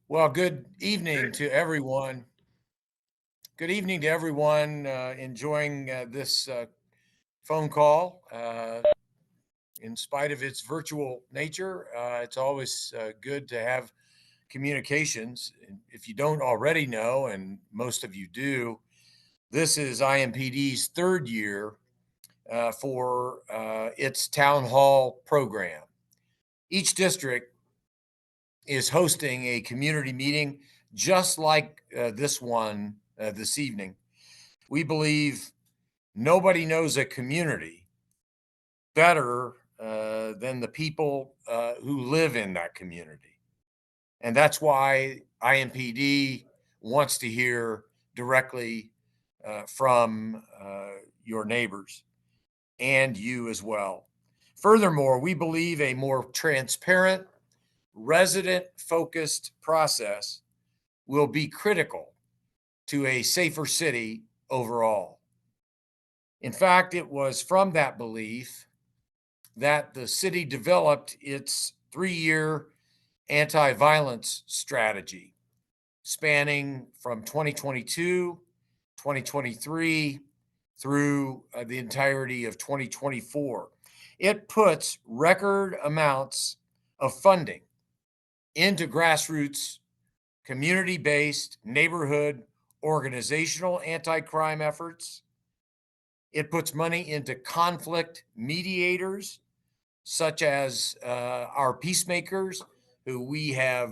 Well, good evening to everyone. Good evening to everyone enjoying this phone call. In spite of its virtual nature, it's always good to have communications. If you don't already know, and most of you do, this is IMPD's third year for its town hall program. Each district is hosting a community meeting just like this one this evening. We believe nobody knows a community better than the people who live in that community. And that's why IMPD wants to hear directly from your neighbors and you as well. Furthermore, we believe a more transparent, resident focused process will be critical to a safer city overall. In fact, it was from that belief that the city developed its 3 year anti violence strategy spanning from 2022, 2023 through the entirety of 2024. It puts record amounts of funding into grassroots, community based, neighborhood, organizational anti crime efforts. It puts money into conflict mediators, such as our peacemakers, who we have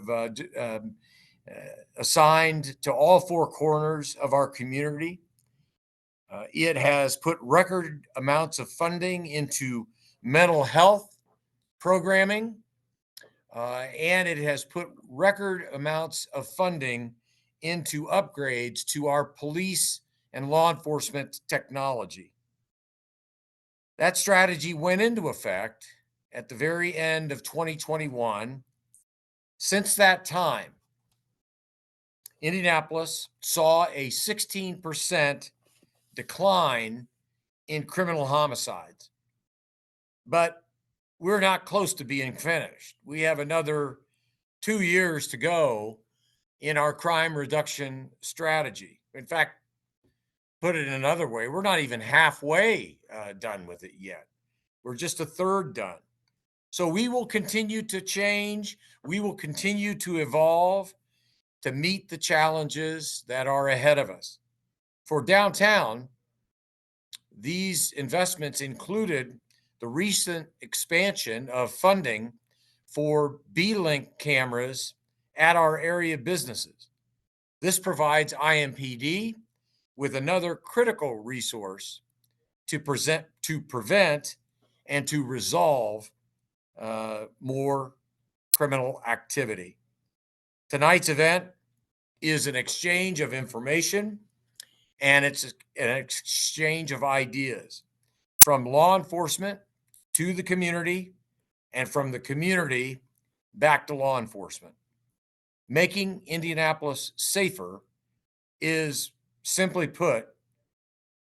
assigned to all four corners of our community. It has put record amounts of funding into mental health programming, and it has put record amounts of funding into upgrades to our police and law enforcement technology. That strategy went into effect at the very end of 2021. Since that time, Indianapolis saw a 16% decline in criminal homicides. But we're not close to being finished. We have another 2 years to go in our crime reduction strategy. In fact, put it another way, we're not even halfway done with it yet. We're just a third done. So we will continue to change. We will continue to evolve to meet the challenges that are ahead of us. For downtown, these investments included the recent expansion of funding for B-Link cameras at our area businesses. This provides IMPD with another critical resource to prevent and to resolve more criminal activity. Tonight's event is an exchange of information, and it's an exchange of ideas from law enforcement to the community, and from the community back to law enforcement. Making Indianapolis safer is, simply put,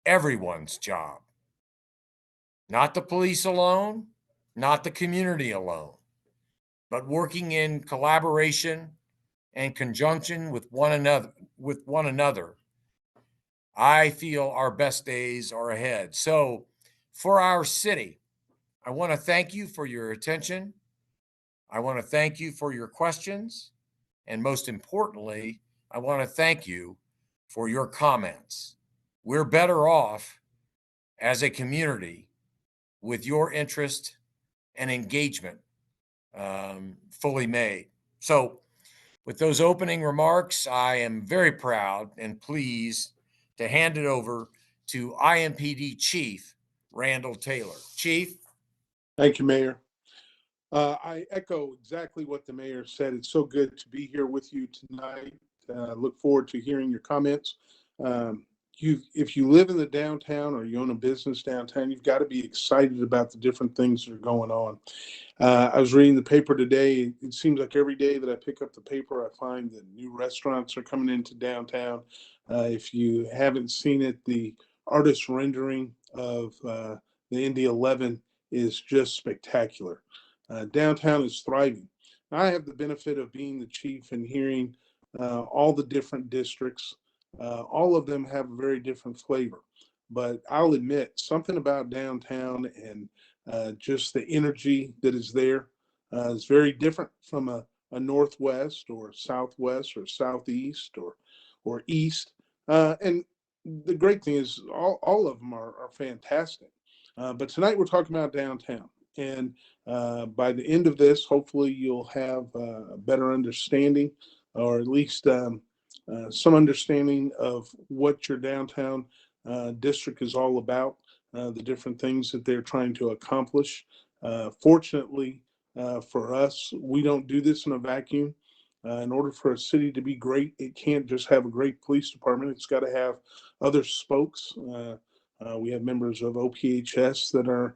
everyone's job. Not the police alone, not the community alone, but working in collaboration and conjunction with one another. I feel our best days are ahead. So, for our city, I want to thank you for your attention. I want to thank you for your questions. And most importantly, I want to thank you for your comments. We're better off as a community with your interest and engagement fully made. So, with those opening remarks, I am very proud and pleased to hand it over to IMPD Chief Randall Taylor. Chief. Thank you, Mayor. I echo exactly what the mayor said. It's so good to be here with you tonight. Look forward to hearing your comments. If you live in the downtown or you own a business downtown, you've got to be excited about the different things that are going on. I was reading the paper today. It seems like every day that I pick up the paper, I find that new restaurants are coming into downtown. If you haven't seen it, the artist rendering of the Indy 11 is just spectacular. Downtown is thriving. I have the benefit of being the chief and hearing all the different districts. All of them have a very different flavor, but I'll admit something about downtown and just the energy that is there is very different from a northwest or southwest or southeast or east. And the great thing is all of them are fantastic. But tonight we're talking about downtown. And by the end of this, hopefully you'll have a better understanding, or at least some understanding of what your downtown district is all about, the different things that they're trying to accomplish. Fortunately for us, we don't do this in a vacuum. In order for a city to be great, it can't just have a great police department. It's got to have other spokes. We have members of OPHS that are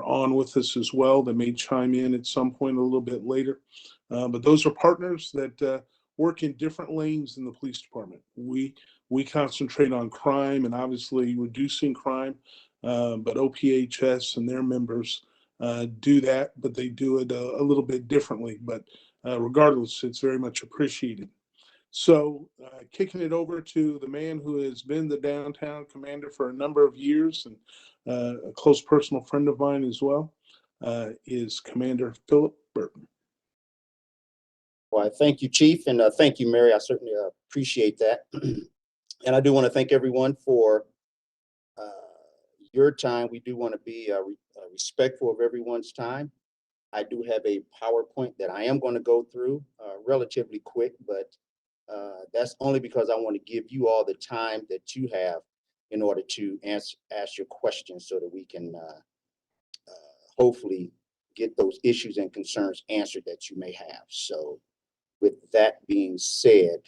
on with us as well, that may chime in at some point a little bit later. But those are partners that work in different lanes in the police department. We concentrate on crime and obviously reducing crime, but OPHS and their members do that, but they do it a little bit differently. But regardless, it's very much appreciated. So, kicking it over to the man who has been the downtown commander for a number of years and a close personal friend of mine as well, is Commander Philip Burton. Well, thank you, Chief, and thank you, Mary. I certainly appreciate that. And I do want to thank everyone for your time. We do want to be respectful of everyone's time. I do have a PowerPoint that I am going to go through relatively quick, but that's only because I want to give you all the time that you have in order to ask your questions so that we can hopefully get those issues and concerns answered that you may have. So with that being said,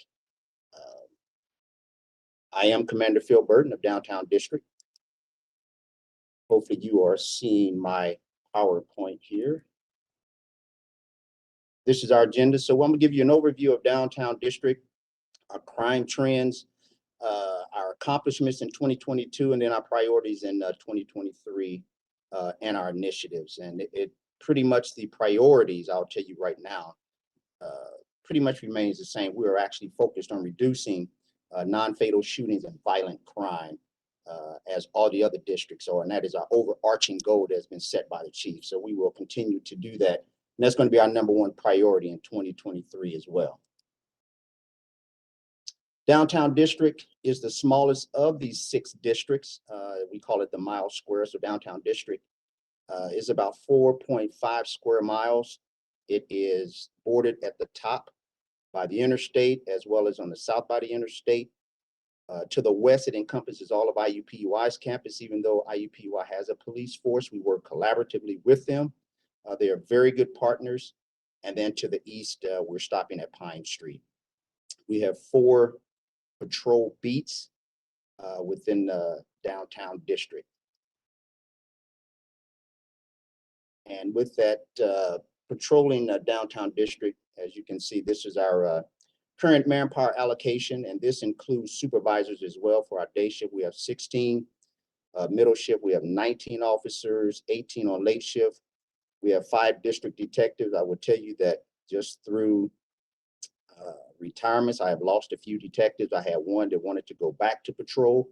I am Commander Phil Burton of Downtown District. Hopefully you are seeing my PowerPoint here. This is our agenda. So I'm gonna give you an overview of Downtown District, our crime trends, our accomplishments in 2022, and then our priorities in 2023, and our initiatives. And it pretty much, the priorities, I'll tell you right now, pretty much remains the same. We are actually focused on reducing non-fatal shootings and violent crime, as all the other districts are, and that is our overarching goal that has been set by the chief. So we will continue to do that, and that's going to be our #1 priority in 2023 as well. Downtown District is the smallest of these 6 districts. We call it the mile square. So Downtown District is about 4.5 square miles. It is bordered at the top by the interstate, as well as on the south by the interstate. To the west, it encompasses all of IUPUI's campus. Even though IUPUI has a police force, we work collaboratively with them. They are very good partners. And then to the east, we're stopping at Pine Street. We have 4 patrol beats within the Downtown District. And with that, patrolling Downtown District, as you can see, this is our current manpower allocation, and this includes supervisors as well. For our day shift, we have 16. Middle shift, we have 19 officers, 18 on late shift. We have 5 district detectives. I would tell you that just through retirements, I have lost a few detectives. I had one that wanted to go back to patrol.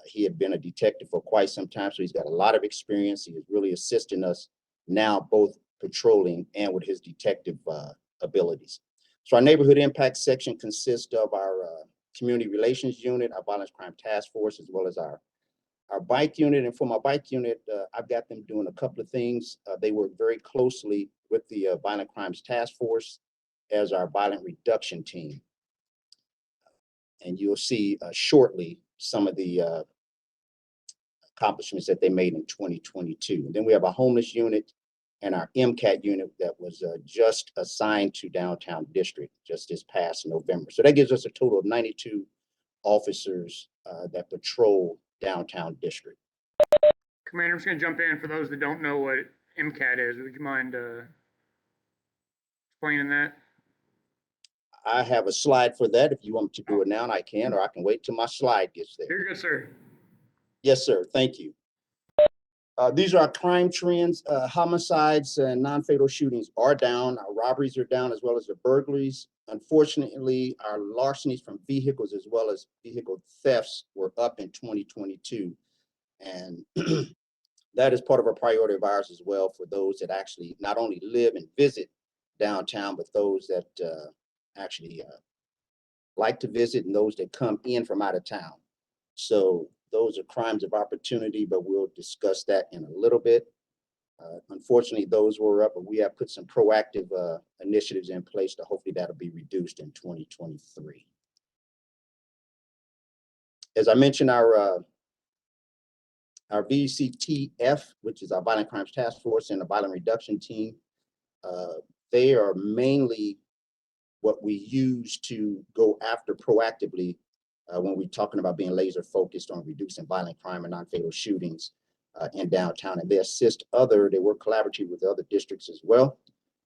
He had been a detective for quite some time, so he's got a lot of experience. He is really assisting us now, both patrolling and with his detective abilities. So our neighborhood impact section consists of our community relations unit, our violence crime task force, as well as our bike unit. And for my bike unit, I've got them doing a couple of things. They work very closely with the violent crimes task force as our violent reduction team. And you'll see shortly some of the accomplishments that they made in 2022. And then we have a homeless unit and our MCAT unit that was just assigned to Downtown District just this past November. So that gives us a total of 92 officers that patrol Downtown District. Commander, I'm just going to jump in. For those that don't know what MCAT is, would you mind explaining that? I have a slide for that. If you want me to do it now, and I can, or I can wait till my slide gets there. You're good, sir. Yes, sir. Thank you. These are our crime trends. Homicides and non-fatal shootings are down. Our robberies are down, as well as the burglaries. Unfortunately, our larcenies from vehicles as well as vehicle thefts were up in 2022. And that is part of a priority of ours as well, for those that actually not only live and visit downtown, but those that actually like to visit and those that come in from out of town. So those are crimes of opportunity, but we'll discuss that in a little bit. Unfortunately, those were up, but we have put some proactive initiatives in place to hopefully that'll be reduced in 2023. As I mentioned, our VCTF, which is our Violent Crimes Task Force, and the Violent Reduction Team, they are mainly what we use to go after proactively when we're talking about being laser focused on reducing violent crime and non-fatal shootings in downtown. And they work collaboratively with other districts as well.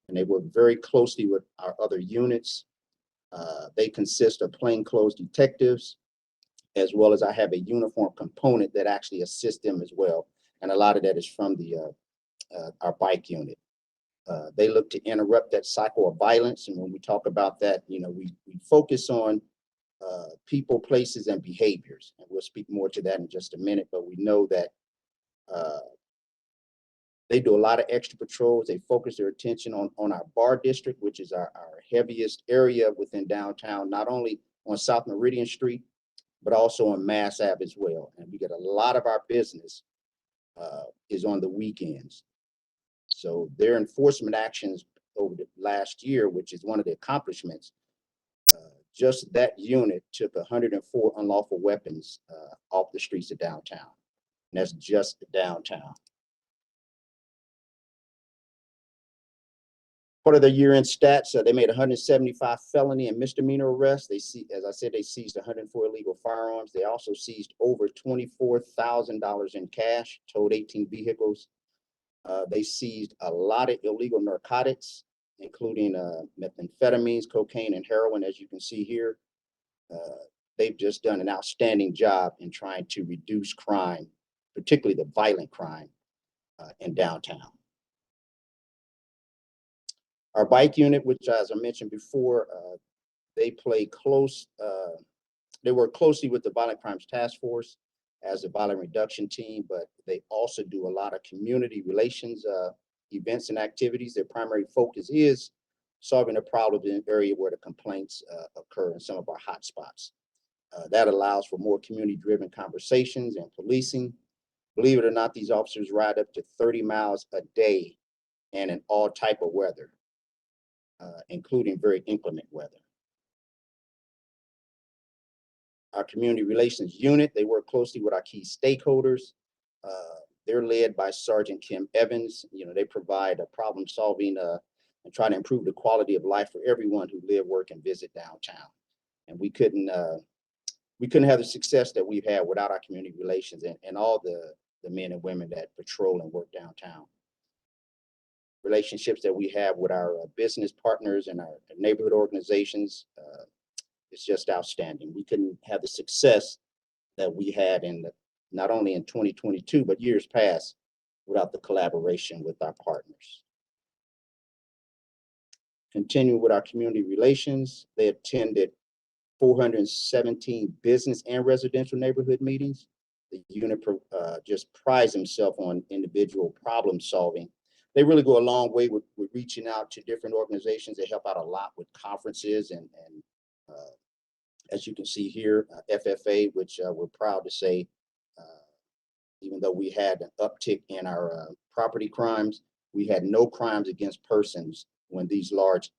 And they work very closely with our other units. They consist of plainclothes detectives, as well as I have a uniform component that actually assists them as well. And a lot of that is from our bike unit. They look to interrupt that cycle of violence. And when we talk about that, we focus on people, places, and behaviors. And we'll speak more to that in just a minute, but we know that they do a lot of extra patrols. They focus their attention on our bar district, which is our heaviest area within downtown, not only on South Meridian Street, but also on Mass Ave as well. And we get a lot of our business is on the weekends. So their enforcement actions over the last year, which is one of the accomplishments, just that unit took 104 unlawful weapons off the streets of downtown. And that's just downtown. Part of their year-end stats, they made 175 felony and misdemeanor arrests. As I said, they seized 104 illegal firearms. They also seized over $24,000 in cash, towed 18 vehicles. They seized a lot of illegal narcotics, including methamphetamines, cocaine, and heroin, as you can see here. They've just done an outstanding job in trying to reduce crime, particularly the violent crime in downtown. Our bike unit, which, as I mentioned before, they work closely with the Violent Crimes Task Force as a violent reduction team, but they also do a lot of community relations events and activities. Their primary focus is solving a problem in an area where the complaints occur in some of our hot spots. That allows for more community-driven conversations and policing. Believe it or not, these officers ride up to 30 miles a day and in all type of weather, including very inclement weather. Our community relations unit, they work closely with our key stakeholders. They're led by Sergeant Kim Evans. They provide a problem solving and try to improve the quality of life for everyone who live, work, and visit downtown. And we couldn't have the success that we've had without our community relations and all the men and women that patrol and work downtown. Relationships that we have with our business partners and our neighborhood organizations, it's just outstanding. We couldn't have the success that we had not only in 2022, but years past without the collaboration with our partners. Continuing with our community relations, they attended 417 business and residential neighborhood meetings. The unit just prides themselves on individual problem solving. They really go a long way with reaching out to different organizations. They help out a lot with conferences and as you can see here, FFA, which we're proud to say, even though we had an uptick in our property crimes, we had no crimes against persons when these large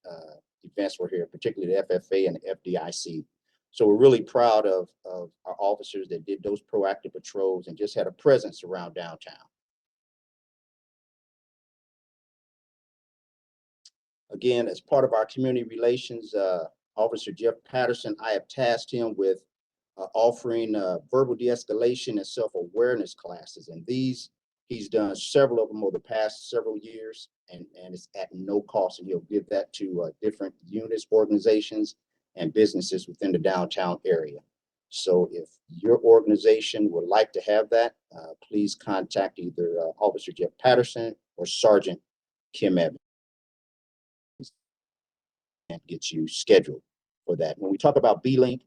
events were here, particularly the FFA and the FDIC. So we're really proud of our officers that did those proactive patrols and just had a presence around downtown. Again, as part of our community relations, Officer Jeff Patterson, I have tasked him with offering verbal de-escalation and self-awareness classes. And these, he's done several of them over the past several years, and it's at no cost. And he'll give that to different units, organizations, and businesses within the downtown area. So if your organization would like to have that, please contact either Officer Jeff Patterson or Sergeant Kim Evans and get you scheduled for that. When we talk about B-Link,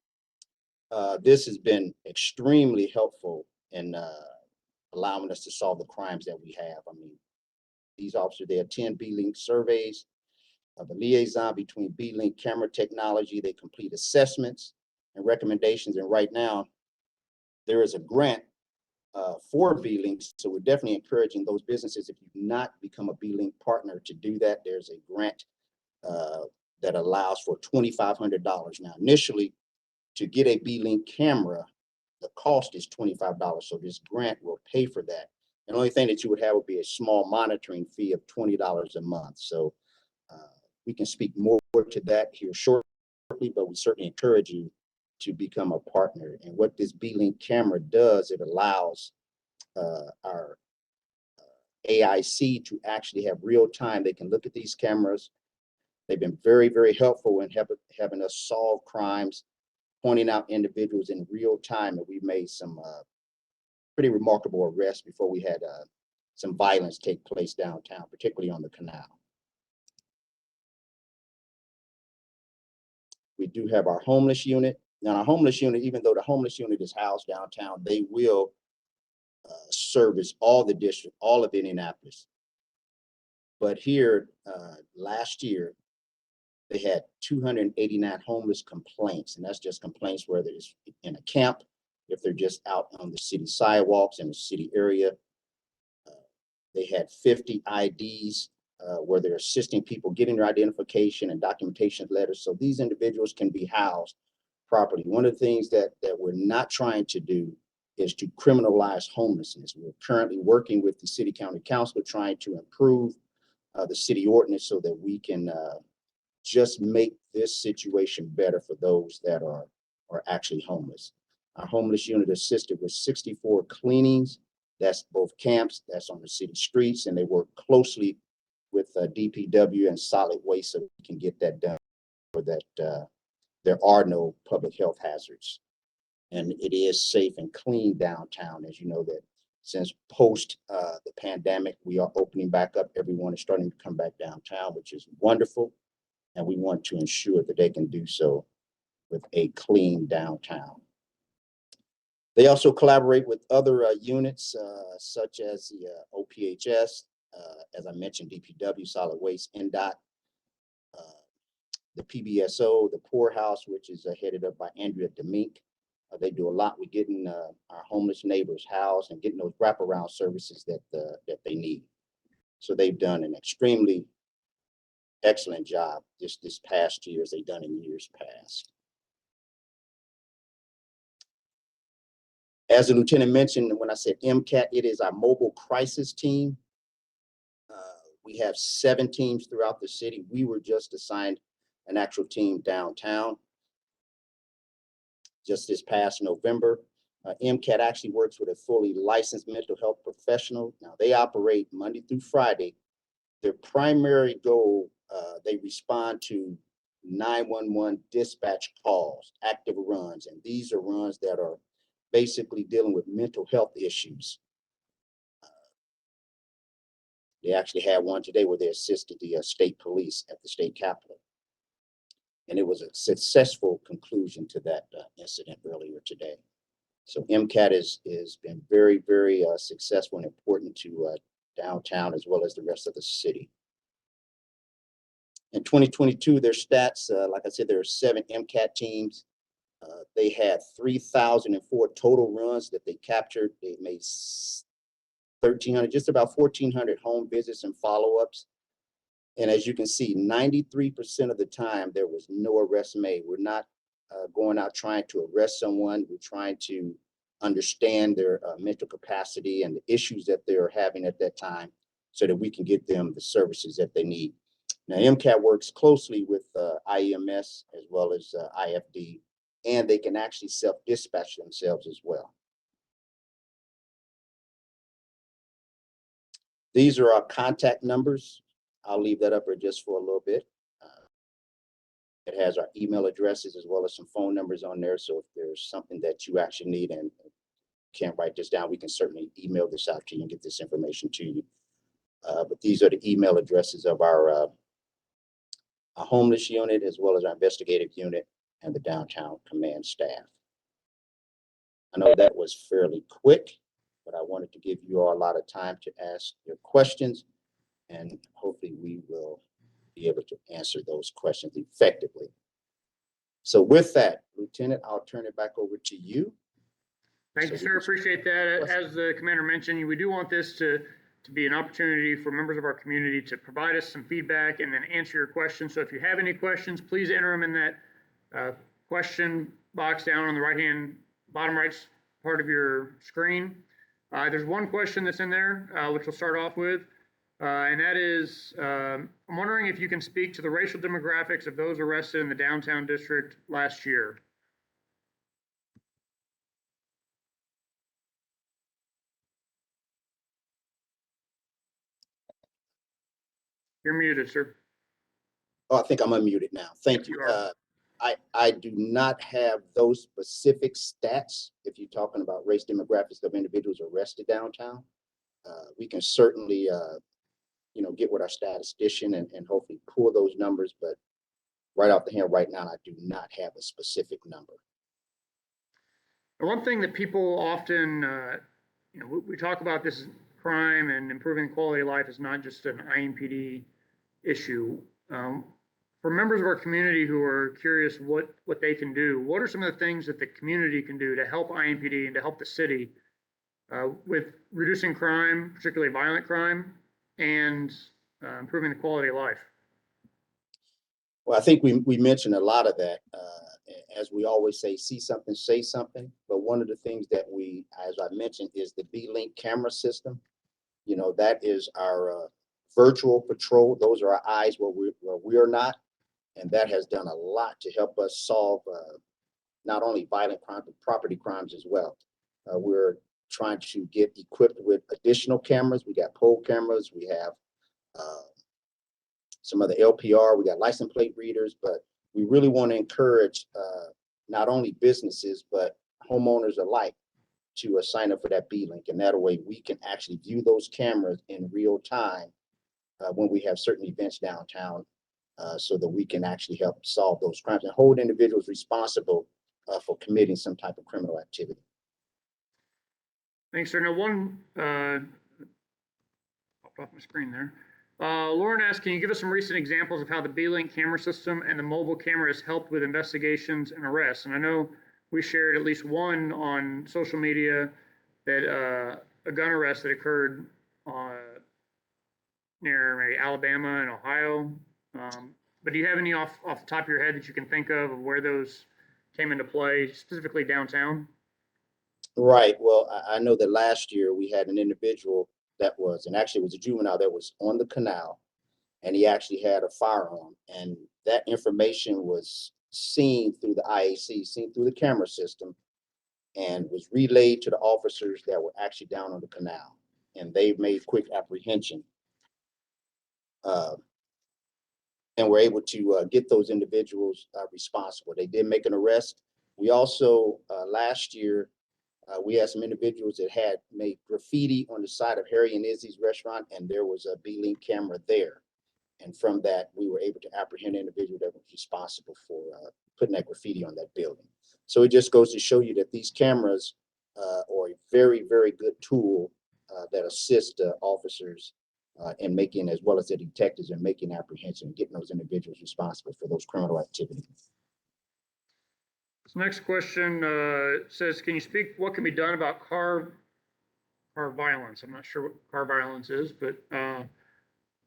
this has been extremely helpful in allowing us to solve the crimes that we have. I mean, these officers, they attend B-Link surveys of the liaison between B-Link camera technology. They complete assessments and recommendations. And right now, there is a grant for B-Link. So we're definitely encouraging those businesses, if you've not become a B-Link partner, to do that. There's a grant that allows for $2,500. Now, initially, to get a B-Link camera, the cost is $25. So this grant will pay for that. And the only thing that you would have would be a small monitoring fee of $20 a month. So we can speak more to that here shortly, but we certainly encourage you to become a partner. And what this B-Link camera does, it allows our AIC to actually have real time. They can look at these cameras. They've been very, very helpful in having us solve crimes, pointing out individuals in real time. And we've made some pretty remarkable arrests before we had some violence take place downtown, particularly on the canal. We do have our homeless unit. Now, our homeless unit, even though the homeless unit is housed downtown, they will service all the district, all of Indianapolis. But here, last year, they had 289 homeless complaints, and that's just complaints whether it's in a camp, if they're just out on the city sidewalks in the city area. They had 50 IDs where they're assisting people getting their identification and documentation letters. So these individuals can be housed properly. One of the things that we're not trying to do is to criminalize homelessness. We're currently working with the city county council trying to improve the city ordinance so that we can just make this situation better for those that are actually homeless. Our homeless unit assisted with 64 cleanings. That's both camps, that's on the city streets, and they work closely with DPW and solid waste so we can get that done for that there are no public health hazards. And it is safe and clean downtown. As you know, that since post the pandemic, we are opening back up. Everyone is starting to come back downtown, which is wonderful. And we want to ensure that they can do so with a clean downtown. They also collaborate with other units such as the OPHS, as I mentioned, DPW, Solid Waste, NDOT, the PBSO, the Poorhouse, which is headed up by Andrea Demink. They do a lot with getting our homeless neighbors housed and getting those wraparound services that they need. So they've done an extremely excellent job this past year, as they've done in years past. As the lieutenant mentioned, when I said MCAT, it is our mobile crisis team. We have 7 teams throughout the city. We were just assigned an actual team downtown just this past November. MCAT actually works with a fully licensed mental health professional. Now, they operate Monday through Friday. Their primary goal, they respond to 911 dispatch calls, active runs, and these are runs that are basically dealing with mental health issues. They actually had one today where they assisted the state police at the state capitol. And it was a successful conclusion to that incident earlier today. So MCAT has been very, very successful and important to downtown as well as the rest of the city. In 2022, their stats, like I said, there are 7 MCAT teams. They had 3,004 total runs that they captured. They made 1,300, just about 1,400 home visits and follow-ups. And as you can see, 93% of the time, there was no arrest made. We're not going out trying to arrest someone. We're trying to understand their mental capacity and the issues that they're having at that time so that we can get them the services that they need. Now, MCAT works closely with IEMS as well as IFD, and they can actually self-dispatch themselves as well. These are our contact numbers. I'll leave that up there just for a little bit. It has our email addresses as well as some phone numbers on there. So if there's something that you actually need and can't write this down, we can certainly email this out to you and get this information to you. But these are the email addresses of our homeless unit, as well as our investigative unit and the downtown command staff. I know that was fairly quick, but I wanted to give you all a lot of time to ask your questions, and hopefully we will be able to answer those questions effectively. So with that, Lieutenant, I'll turn it back over to you. Thank you, sir. Appreciate that. As the commander mentioned, we do want this to be an opportunity for members of our community to provide us some feedback and then answer your questions. So if you have any questions, please enter them in that question box down on the bottom right part of your screen. There's one question that's in there, which we'll start off with. And that is, I'm wondering if you can speak to the racial demographics of those arrested in the downtown district last year. You're muted, sir. Oh, I think I'm unmuted now. Thank you. I do not have those specific stats. If you're talking about race demographics of individuals arrested downtown, we can certainly, get with our statistician and hopefully pull those numbers. But right off the hand right now, I do not have a specific number. One thing that people often, we talk about this crime and improving quality of life is not just an IMPD issue. For members of our community who are curious what they can do, what are some of the things that the community can do to help IMPD and to help the city with reducing crime, particularly violent crime, and improving the quality of life? Well, I think we mentioned a lot of that. As we always say, see something, say something. But one of the things that we, as I mentioned, is the B-Link camera system. That is our virtual patrol. Those are our eyes where we are not. And that has done a lot to help us solve not only violent crime, but property crimes as well. We're trying to get equipped with additional cameras. We got pole cameras. We have some of the LPR. We got license plate readers. But we really want to encourage not only businesses, but homeowners alike to sign up for that B-Link. And that way we can actually view those cameras in real time when we have certain events downtown, so that we can actually help solve those crimes and hold individuals responsible for committing some type of criminal activity. Thanks, sir. Now, one popped off my screen there. Lauren asked, can you give us some recent examples of how the B-Link camera system and the mobile camera has helped with investigations and arrests? And I know we shared at least one on social media that a gun arrest that occurred near maybe Alabama and Ohio. But do you have any off the top of your head that you can think of where those came into play, specifically downtown? Right. Well, I know that last year we had an individual that was, and actually it was a juvenile that was on the canal, and he actually had a firearm. And that information was seen through the IAC, seen through the camera system, and was relayed to the officers that were actually down on the canal. And they made quick apprehension. And were able to get those individuals responsible. They did make an arrest. We also, last year, we had some individuals that had made graffiti on the side of Harry and Izzy's restaurant, and there was a B-Link camera there. And from that, we were able to apprehend an individual that was responsible for putting that graffiti on that building. So it just goes to show you that these cameras are a very, very good tool that assist officers in making, as well as the detectives, in making apprehension and getting those individuals responsible for those criminal activities. This next question says, can you speak what can be done about car violence? I'm not sure what car violence is, but then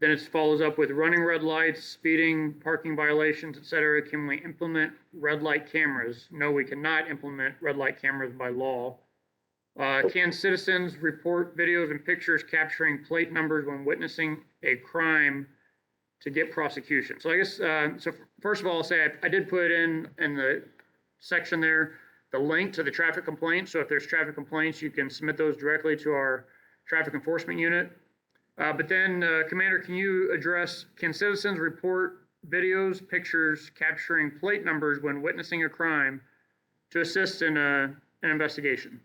it follows up with running red lights, speeding, parking violations, etc. Can we implement red light cameras? No, we cannot implement red light cameras by law. Can citizens report videos and pictures capturing plate numbers when witnessing a crime to get prosecution? So I guess, so first of all, I'll say I did put in the section there the link to the traffic complaints. So if there's traffic complaints, you can submit those directly to our traffic enforcement unit. But then, Commander, can you address, can citizens report videos, pictures capturing plate numbers when witnessing a crime to assist in an investigation?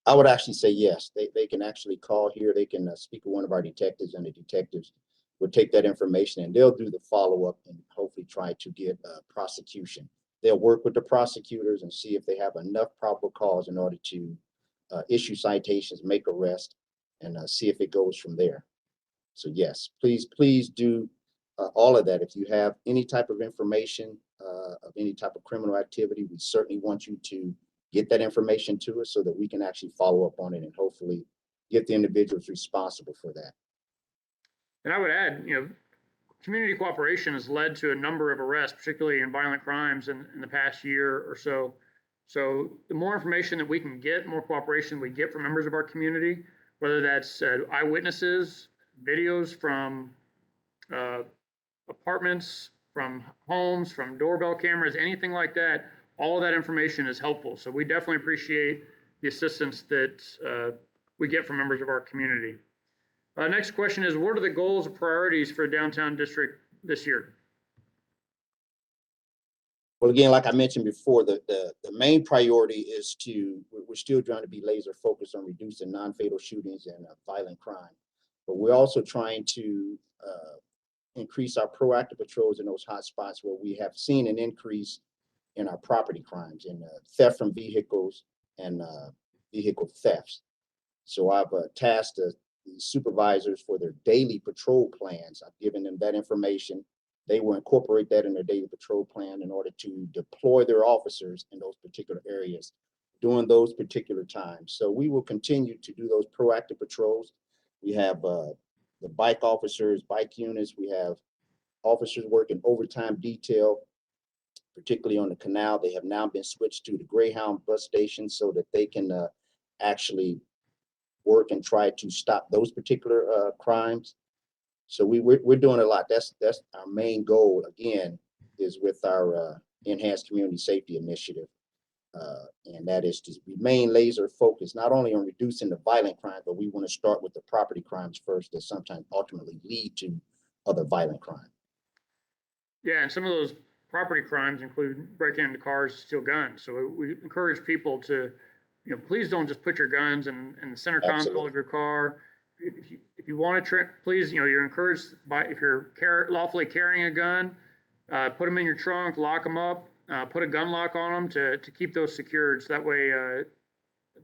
I would actually say yes. They can actually call here. They can speak with one of our detectives, and the detectives will take that information and they'll do the follow-up and hopefully try to get prosecution. They'll work with the prosecutors and see if they have enough probable cause in order to issue citations, make arrests, and see if it goes from there. So yes, please do all of that. If you have any type of information of any type of criminal activity, we certainly want you to get that information to us so that we can actually follow up on it and hopefully get the individuals responsible for that. And I would add, community cooperation has led to a number of arrests, particularly in violent crimes in the past year or so. So the more information that we can get, more cooperation we get from members of our community, whether that's eyewitnesses, videos from apartments, from homes, from doorbell cameras, anything like that, all of that information is helpful. So we definitely appreciate the assistance that we get from members of our community. Next question is, what are the goals and priorities for downtown district this year? Well, again, like I mentioned before, the main priority is we're still trying to be laser focused on reducing non-fatal shootings and violent crime. But we're also trying to increase our proactive patrols in those hot spots where we have seen an increase in our property crimes and theft from vehicles and vehicle thefts. So I've tasked the supervisors for their daily patrol plans. I've given them that information. They will incorporate that in their daily patrol plan in order to deploy their officers in those particular areas during those particular times. So we will continue to do those proactive patrols. We have the bike officers, bike units. We have officers working overtime detail, particularly on the canal. They have now been switched to the Greyhound bus station so that they can actually work and try to stop those particular crimes. So we're doing a lot. That's our main goal, again, is with our enhanced community safety initiative. And that is to remain laser focused, not only on reducing the violent crime, but we want to start with the property crimes first that sometimes ultimately lead to other violent crime. Yeah, and some of those property crimes include breaking into cars, steal guns. So we encourage people to, please don't just put your guns in the center console of your car. If you want to, please, you're encouraged if you're lawfully carrying a gun, put them in your trunk, lock them up, put a gun lock on them to keep those secured. So that way,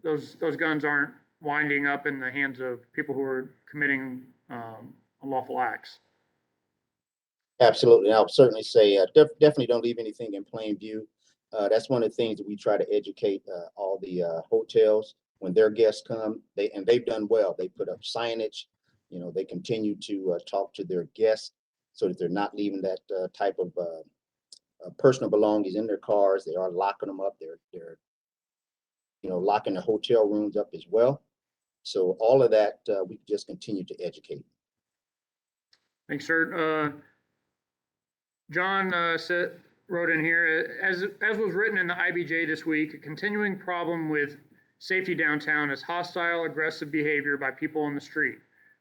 those guns aren't winding up in the hands of people who are committing unlawful acts. Absolutely. I'll certainly say definitely don't leave anything in plain view. That's one of the things that we try to educate all the hotels when their guests come. They've done well. They put up signage. They continue to talk to their guests so that they're not leaving that type of personal belongings in their cars. They are locking them up. They're locking the hotel rooms up as well. So all of that we just continue to educate. Thanks, sir. John wrote in here, as was written in the IBJ this week, a continuing problem with safety downtown is hostile, aggressive behavior by people on the street,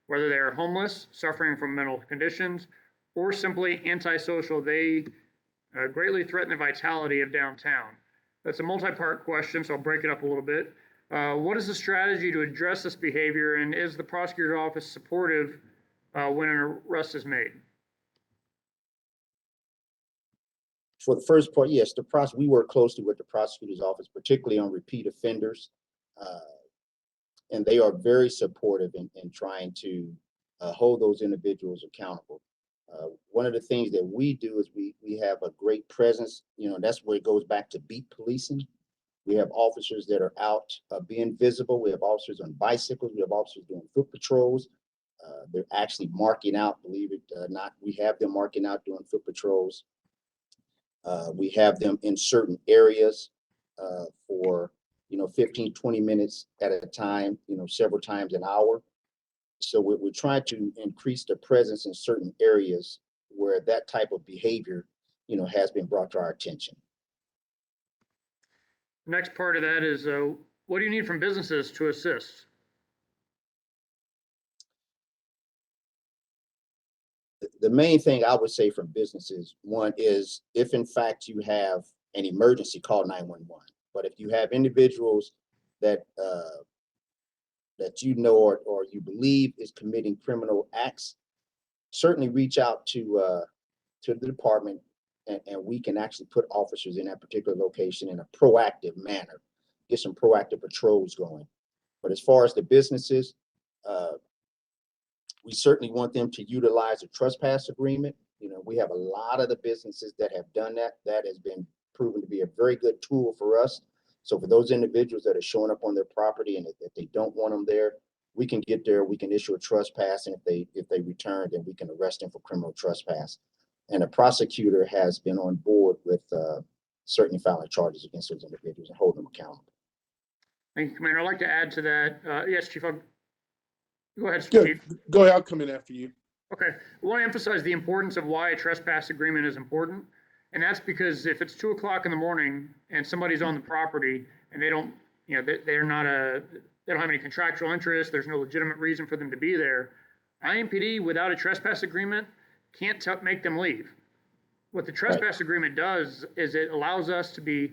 whether they are homeless, suffering from mental conditions, or simply antisocial. They greatly threaten the vitality of downtown. That's a multi-part question, so I'll break it up a little bit. What is the strategy to address this behavior, and is the prosecutor's office supportive when an arrest is made? For the first part, yes, we work closely with the prosecutor's office, particularly on repeat offenders. And they are very supportive in trying to hold those individuals accountable. One of the things that we do is we have a great presence. That's where it goes back to beat policing. We have officers that are out being visible. We have officers on bicycles. We have officers doing foot patrols. They're actually marking out, believe it or not. We have them marking out doing foot patrols. We have them in certain areas for 15, 20 minutes at a time, several times an hour. So we're trying to increase the presence in certain areas where that type of behavior, has been brought to our attention. Next part of that is, what do you need from businesses to assist? the main thing I would say from businesses, one is if in fact you have an emergency, call 911. But if you have individuals that that you know or you believe is committing criminal acts, certainly reach out to the department, and we can actually put officers in that particular location in a proactive manner, get some proactive patrols going. But as far as the businesses, we certainly want them to utilize a trespass agreement. You know, we have a lot of the businesses that have done that. That has been proven to be a very good tool for us. So for those individuals that are showing up on their property and if they don't want them there, we can get there, we can issue a trespass, and if they return, then we can arrest them for criminal trespass. And a prosecutor has been on board with certainly filing charges against those individuals and holding them accountable. Thank you, Commander. I'd like to add to that. Yes, Chief. Go ahead, Go, Chief. go ahead, I'll come in after you. Okay. I want to emphasize the importance of why a trespass agreement is important. And that's because if it's 2 o'clock in the morning and somebody's on the property and they don't, you know, they don't have any contractual interest, there's no legitimate reason for them to be there, IMPD without a trespass agreement can't make them leave. What the trespass agreement does is it allows us to be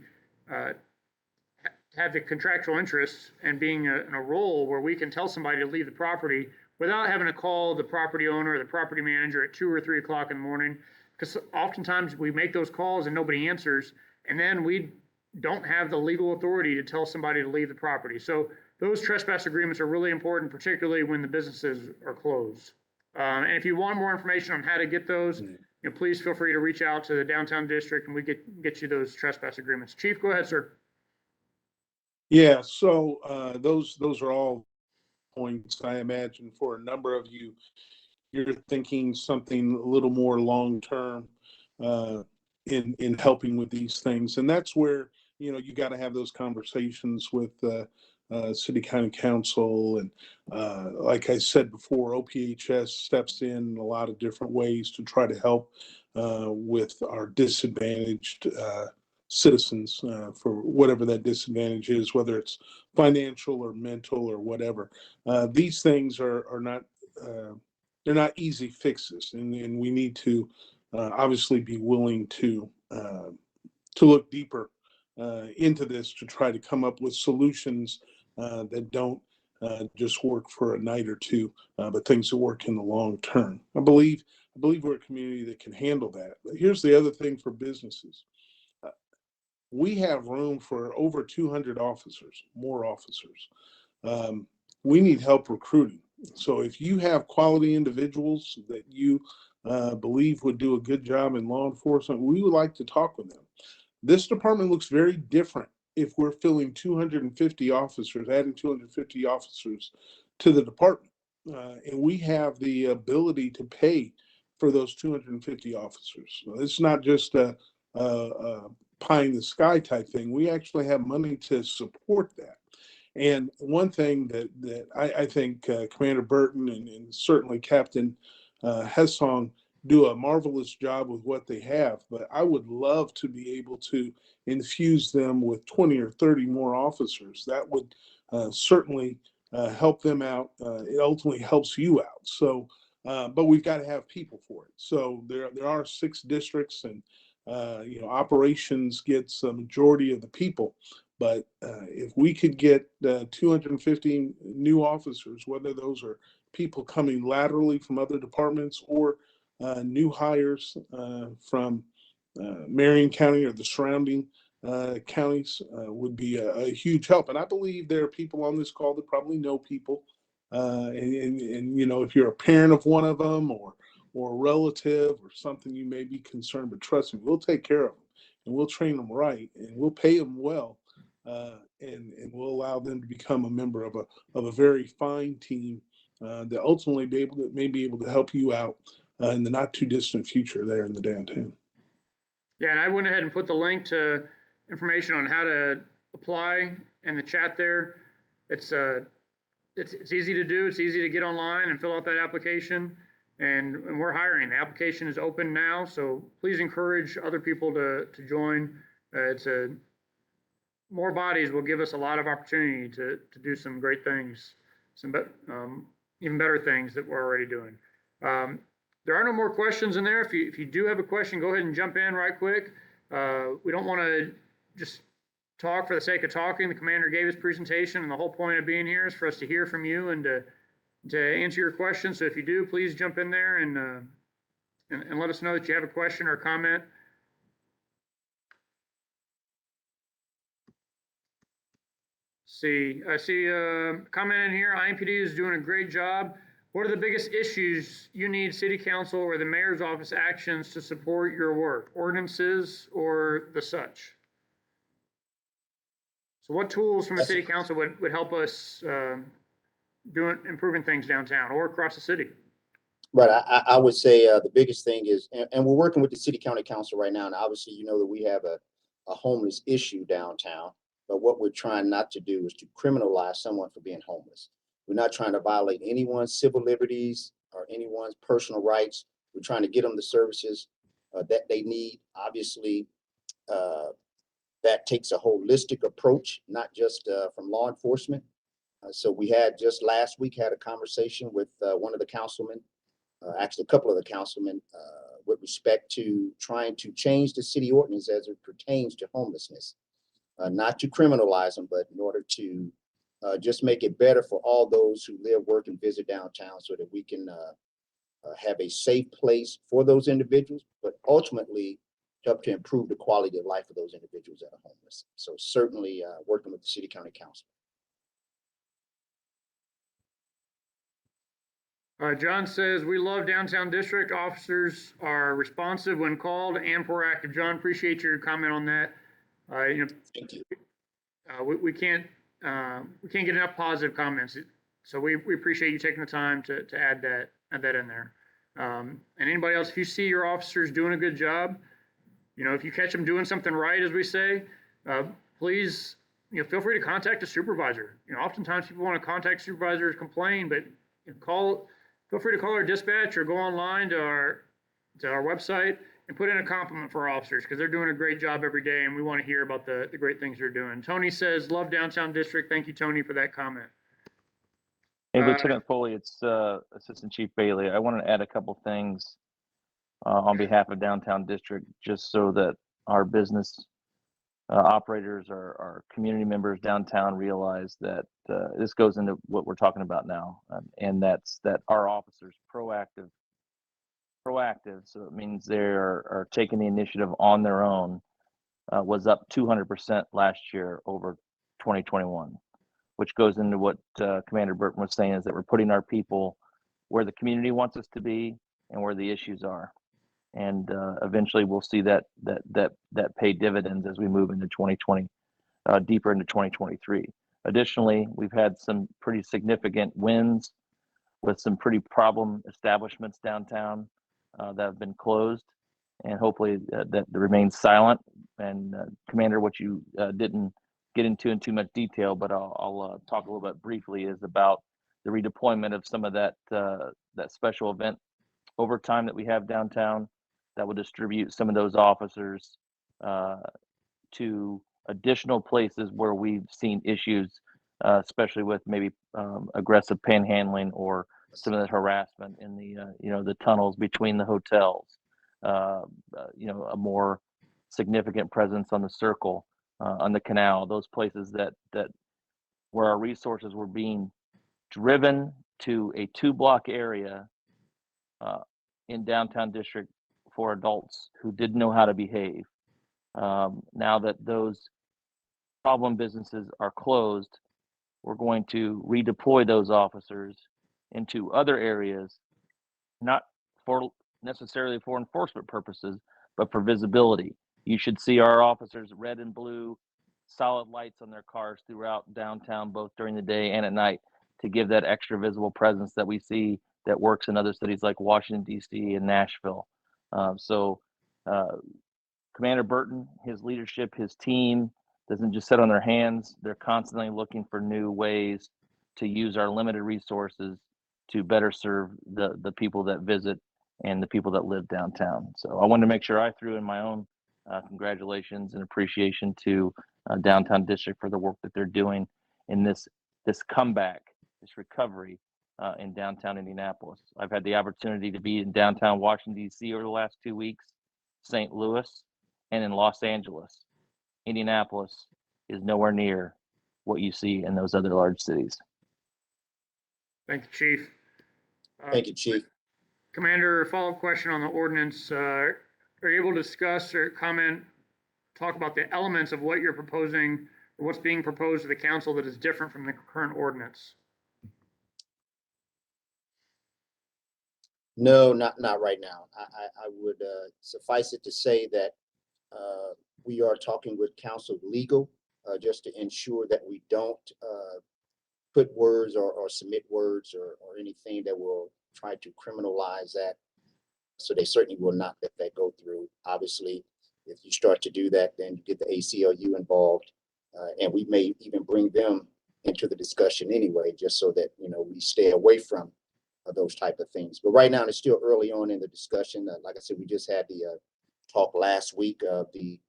have the contractual interests and being in a role where we can tell somebody to leave the property without having to call the property owner or the property manager at 2 or 3 o'clock in the morning. Because oftentimes we make those calls and nobody answers, and then we don't have the legal authority to tell somebody to leave the property. So those trespass agreements are really important, particularly when the businesses are closed. And if you want more information on how to get those, you know, please feel free to reach out to the downtown district and we get you those trespass agreements. Chief, go ahead, sir. Yeah, so those are all points. I imagine for a number of you, you're thinking something a little more long-term in helping with these things. And that's where, you know, you got to have those conversations with city county council. And like I said before, OPHS steps in a lot of different ways to try to help with our disadvantaged citizens for whatever that disadvantage is, whether it's financial or mental or whatever. These things are not, they're not easy fixes, and we need to obviously be willing to look deeper into this to try to come up with solutions that don't just work for a night or two, but things that work in the long term. I believe we're a community that can handle that. But here's the other thing for businesses. We have room for over 200 officers, more officers. We need help recruiting. So if you have quality individuals that you believe would do a good job in law enforcement, we would like to talk with them. This department looks very different if we're filling 250 officers, adding 250 officers to the department. And we have the ability to pay for those 250 officers. So it's not just a pie in the sky type thing. We actually have money to support that. And one thing that I think Commander Burton and certainly Captain Hessong do a marvelous job with what they have, but I would love to be able to infuse them with 20 or 30 more officers. That would certainly help them out. It ultimately helps you out. So, but we've got to have people for it. So there are 6 districts, and you know, operations gets a majority of the people. But if we could get 250 new officers, whether those are people coming laterally from other departments or new hires from Marion County or the surrounding counties, would be a huge help. And I believe there are people on this call that probably know people. And you know, if you're a parent of one of them or a relative or something, you may be concerned, but trust me, we'll take care of them and we'll train them right and we'll pay them well. And we'll allow them to become a member of a very fine team that ultimately may be able to help you out in the not too distant future there in the downtown. Yeah, and I went ahead and put the link to information on how to apply in the chat there. It's easy to do. It's easy to get online and fill out that application. And we're hiring. The application is open now, so please encourage other people to join. More bodies will give us a lot of opportunity to do some great things, even better things that we're already doing. there are no more questions in there. If you do have a question, go ahead and jump in right quick. We don't want to just talk for the sake of talking. The commander gave his presentation, and the whole point of being here is for us to hear from you and to answer your questions. So if you do, please jump in there and let us know that you have a question or a comment. I see a comment in here. IMPD is doing a great job. What are the biggest issues you need city council or the mayor's office actions to support your work? Ordinances or the such? So what tools from the city council would help us improving things downtown or across the city? But I would say the biggest thing is, and we're working with the city county council right now, and obviously you know that we have a homeless issue downtown, but what we're trying not to do is to criminalize someone for being homeless. We're not trying to violate anyone's civil liberties or anyone's personal rights. We're trying to get them the services that they need. Obviously, that takes a holistic approach, not just from law enforcement. So we had just last week had a conversation with one of the councilmen, actually a couple of the councilmen, with respect to trying to change the city ordinance as it pertains to homelessness, not to criminalize them, but in order to just make it better for all those who live, work, and visit downtown, so that we can have a safe place for those individuals, but ultimately help to improve the quality of life of those individuals that are homeless. So certainly working with the city county council. John says, we love downtown district. Officers are responsive when called and proactive. John, appreciate your comment on that. Thank you. We can't get enough positive comments. So we appreciate you taking the time to add that in there. And anybody else, if you see your officers doing a good job, if you catch them doing something right, as we say, please, feel free to contact a supervisor. Oftentimes people want to contact supervisors, complain, but feel free to call our dispatch or go online to our website and put in a compliment for our officers, because they're doing a great job every day, and we want to hear about the great things they're doing. Tony says, love downtown district. Thank you, Tony, for that comment. Hey, Lieutenant Foley, it's Assistant Chief Bailey. I want to add a couple things on behalf of downtown district, just so that our business operators, our community members downtown realize that this goes into what we're talking about now, and that's that our officers proactive. So it means they are taking the initiative on their own. Was up 200% last year over 2021, which goes into what Commander Burton was saying, is that we're putting our people where the community wants us to be and where the issues are. And eventually we'll see that pay dividends as we move into 2020, deeper into 2023. Additionally, we've had some pretty significant wins with some pretty problem establishments downtown that have been closed, and hopefully that remains silent. And Commander, what you didn't get into in too much detail, but I'll talk a little bit briefly, is about the redeployment of some of that special event overtime that we have downtown, that will distribute some of those officers to additional places where we've seen issues, especially with maybe aggressive panhandling or some of the harassment in the tunnels between the hotels. A more significant presence on the circle, on the canal, those places that where our resources were being driven to a 2-block area in downtown district for adults who didn't know how to behave. Now that those problem businesses are closed, we're going to redeploy those officers into other areas, not necessarily for enforcement purposes, but for visibility. You should see our officers red and blue, solid lights on their cars throughout downtown, both during the day and at night, to give that extra visible presence that we see that works in other cities like Washington, D.C. and Nashville. Commander Burton, his leadership, his team doesn't just sit on their hands. They're constantly looking for new ways to use our limited resources to better serve the people that visit and the people that live downtown. So I wanted to make sure I threw in my own congratulations and appreciation to downtown district for the work that they're doing in this comeback, this recovery in downtown Indianapolis. I've had the opportunity to be in downtown Washington, D.C. over the last 2 weeks, St. Louis, and in Los Angeles. Indianapolis is nowhere near what you see in those other large cities. Thank you, Chief. Thank you, Chief. Commander, a follow-up question on the ordinance. Are you able to discuss or comment, talk about the elements of what you're proposing or what's being proposed to the council that is different from the current ordinance? No, not right now. I would suffice it to say that we are talking with council legal just to ensure that we don't put words or submit words or anything that will try to criminalize that. So they certainly will not let that go through. Obviously, if you start to do that, then you get the ACLU involved, and we may even bring them into the discussion anyway, just so that we stay away from those type of things. But right now, it's still early on in the discussion. Like I said, we just had the talk last week of the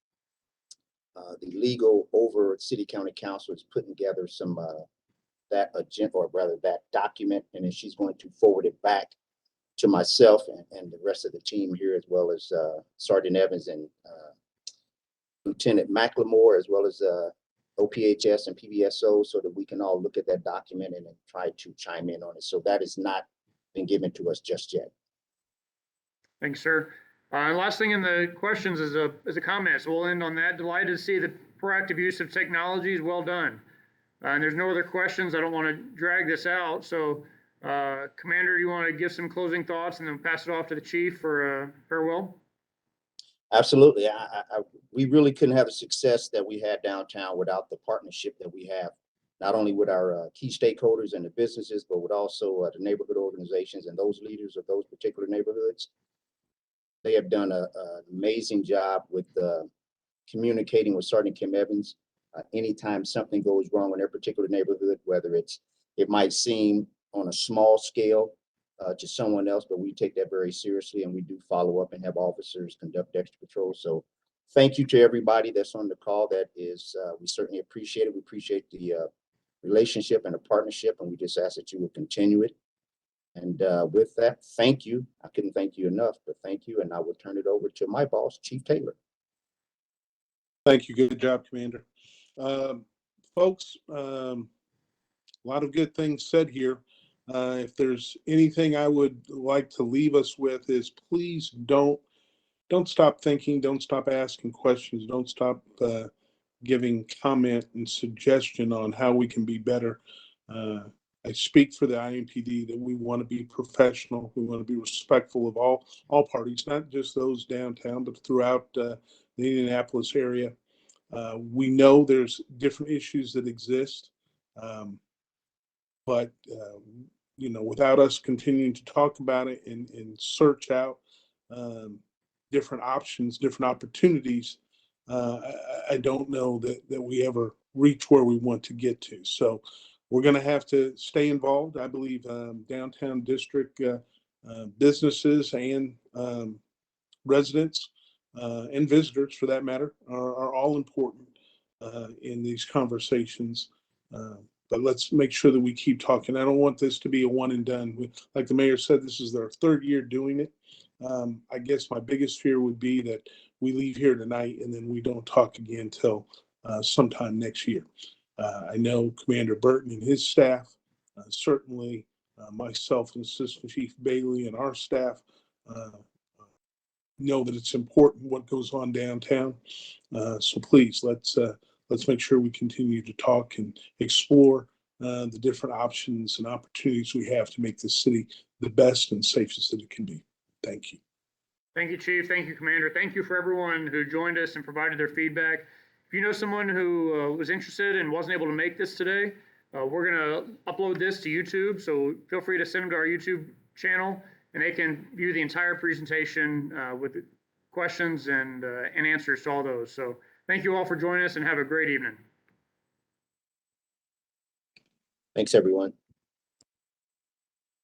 legal over City County Council is putting together some that agenda, or rather that document, and then she's going to forward it back to myself and the rest of the team here, as well as Sergeant Evans and Lieutenant McLemore, as well as OPHS and PBSO, so that we can all look at that document and then try to chime in on it. So that has not been given to us just yet. Thanks, sir. And last thing in the questions is a comment. So we'll end on that. Delighted to see the proactive use of technology is well done. And there's no other questions. I don't want to drag this out. So, Commander, you want to give some closing thoughts and then pass it off to the chief for farewell? Absolutely. We really couldn't have the success that we had downtown without the partnership that we have, not only with our key stakeholders and the businesses, but with also the neighborhood organizations and those leaders of those particular neighborhoods. They have done an amazing job with communicating with Sergeant Kim Evans. Anytime something goes wrong in their particular neighborhood, whether it might seem on a small scale to someone else, but we take that very seriously, and we do follow up and have officers conduct extra patrols. So thank you to everybody that's on the call. That is, we certainly appreciate it. We appreciate the relationship and the partnership, and we just ask that you will continue it. And with that, thank you. I couldn't thank you enough, but thank you. And I will turn it over to my boss, Chief Taylor. Thank you. Good job, Commander. Folks, a lot of good things said here. If there's anything I would like to leave us with is, please don't stop thinking, don't stop asking questions, don't stop giving comment and suggestion on how we can be better. I speak for the IMPD that we want to be professional. We want to be respectful of all parties, not just those downtown, but throughout the Indianapolis area. We know there's different issues that exist, but without us continuing to talk about it and search out different options, different opportunities, I don't know that we ever reach where we want to get to. So we're going to have to stay involved. I believe downtown district businesses and residents and visitors, for that matter, are all important in these conversations. But let's make sure that we keep talking. I don't want this to be a one and done. Like the mayor said, this is their third year doing it. I guess my biggest fear would be that we leave here tonight and then we don't talk again till sometime next year. I know Commander Burton and his staff, certainly myself and Assistant Chief Bailey and our staff know that it's important what goes on downtown. So please, let's make sure we continue to talk and explore the different options and opportunities we have to make this city the best and safest that it can be. Thank you. Thank you, Chief. Thank you, Commander. Thank you for everyone who joined us and provided their feedback. If you know someone who was interested and wasn't able to make this today, we're going to upload this to YouTube. So feel free to send them to our YouTube channel, and they can view the entire presentation with questions and answers to all those. So thank you all for joining us, and have a great evening. Thanks, everyone.